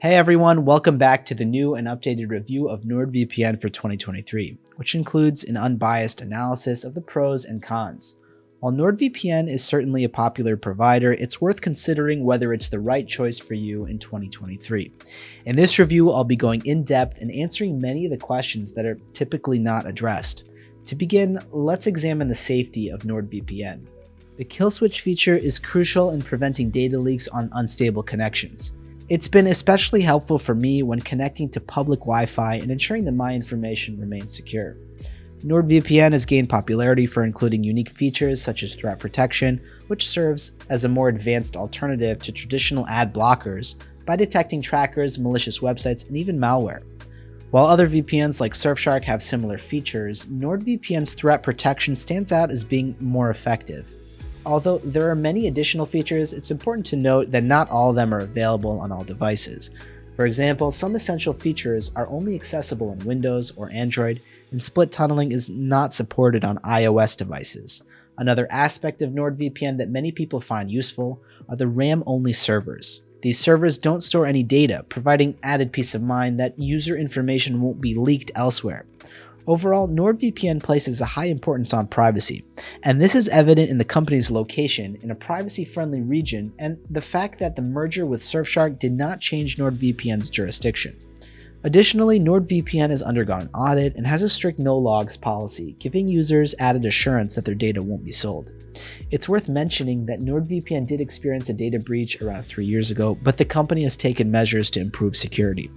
Hey everyone, welcome back to the new and updated review of NordVPN for 2023, which includes an unbiased analysis of the pros and cons. While NordVPN is certainly a popular provider, it's worth considering whether it's the right choice for you in 2023. In this review, I'll be going in depth and answering many of the questions that are typically not addressed. To begin, let's examine the safety of NordVPN. The kill switch feature is crucial in preventing data leaks on unstable connections. It's been especially helpful for me when connecting to public Wi-Fi and ensuring that my information remains secure. NordVPN has gained popularity for including unique features such as threat protection, which serves as a more advanced alternative to traditional ad blockers by detecting trackers, malicious websites, and even malware. While other VPNs like Surfshark have similar features, NordVPN's threat protection stands out as being more effective. Although there are many additional features, it's important to note that not all of them are available on all devices. For example, some essential features are only accessible in Windows or Android, and split tunneling is not supported on iOS devices. Another aspect of NordVPN that many people find useful are the RAM-only servers. These servers don't store any data, providing added peace of mind that user information won't be leaked elsewhere. Overall, NordVPN places a high importance on privacy, and this is evident in the company's location in a privacy-friendly region and the fact that the merger with Surfshark did not change NordVPN's jurisdiction. Additionally, NordVPN has undergone an audit and has a strict no-logs policy, giving users added assurance that their data won't be sold. It's worth mentioning that NordVPN did experience a data breach around 3 years ago, but the company has taken measures to improve security.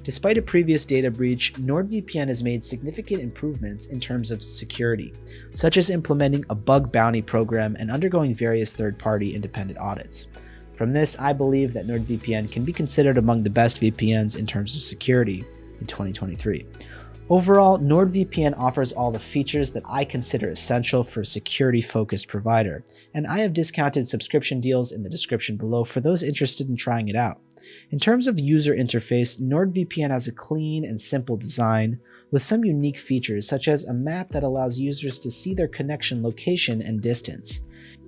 Despite a previous data breach, NordVPN has made significant improvements in terms of security, such as implementing a bug bounty program and undergoing various third-party independent audits. From this, I believe that NordVPN can be considered among the best VPNs in terms of security in 2023. Overall, NordVPN offers all the features that I consider essential for a security-focused provider, and I have discounted subscription deals in the description below for those interested in trying it out. In terms of user interface, NordVPN has a clean and simple design with some unique features such as a map that allows users to see their connection location and distance.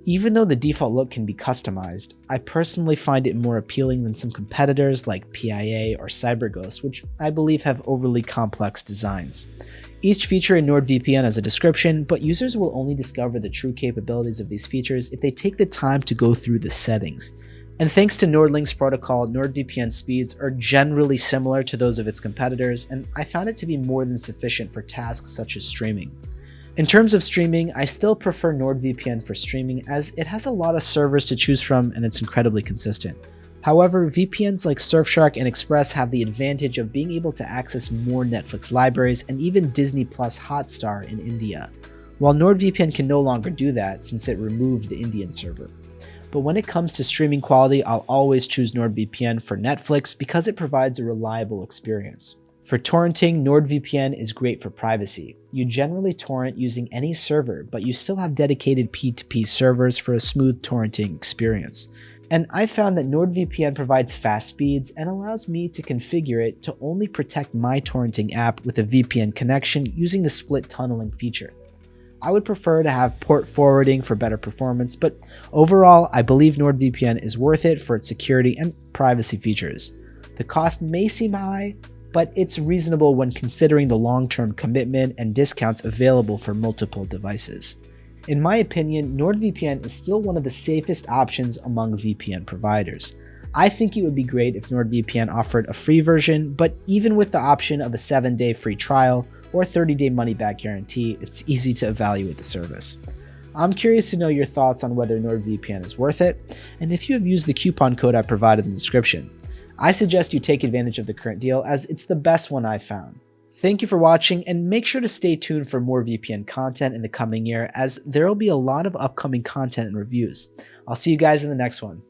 Even though the default look can be customized, I personally find it more appealing than some competitors like PIA or CyberGhost, which I believe have overly complex designs. Each feature in NordVPN has a description, but users will only discover the true capabilities of these features if they take the time to go through the settings. And thanks to NordLink's protocol, NordVPN speeds are generally similar to those of its competitors, and I found it to be more than sufficient for tasks such as streaming. In terms of streaming, I still prefer NordVPN for streaming as it has a lot of servers to choose from and it's incredibly consistent. However, VPNs like Surfshark and Express have the advantage of being able to access more Netflix libraries and even Disney Plus Hotstar in India, while NordVPN can no longer do that since it removed the Indian server. But when it comes to streaming quality, I'll always choose NordVPN for Netflix because it provides a reliable experience. For torrenting, NordVPN is great for privacy. You generally torrent using any server, but you still have dedicated P2P servers for a smooth torrenting experience. And I found that NordVPN provides fast speeds and allows me to configure it to only protect my torrenting app with a VPN connection using the split tunneling feature. I would prefer to have port forwarding for better performance, but overall, I believe NordVPN is worth it for its security and privacy features. The cost may seem high, but it's reasonable when considering the long-term commitment and discounts available for multiple devices. In my opinion, NordVPN is still one of the safest options among VPN providers. I think it would be great if NordVPN offered a free version, but even with the option of a 7-day free trial or 30-day money-back guarantee, it's easy to evaluate the service. I'm curious to know your thoughts on whether NordVPN is worth it, and if you have used the coupon code I provided in the description. I suggest you take advantage of the current deal as it's the best one I've found. Thank you for watching, and make sure to stay tuned for more VPN content in the coming year as there will be a lot of upcoming content and reviews. I'll see you guys in the next one.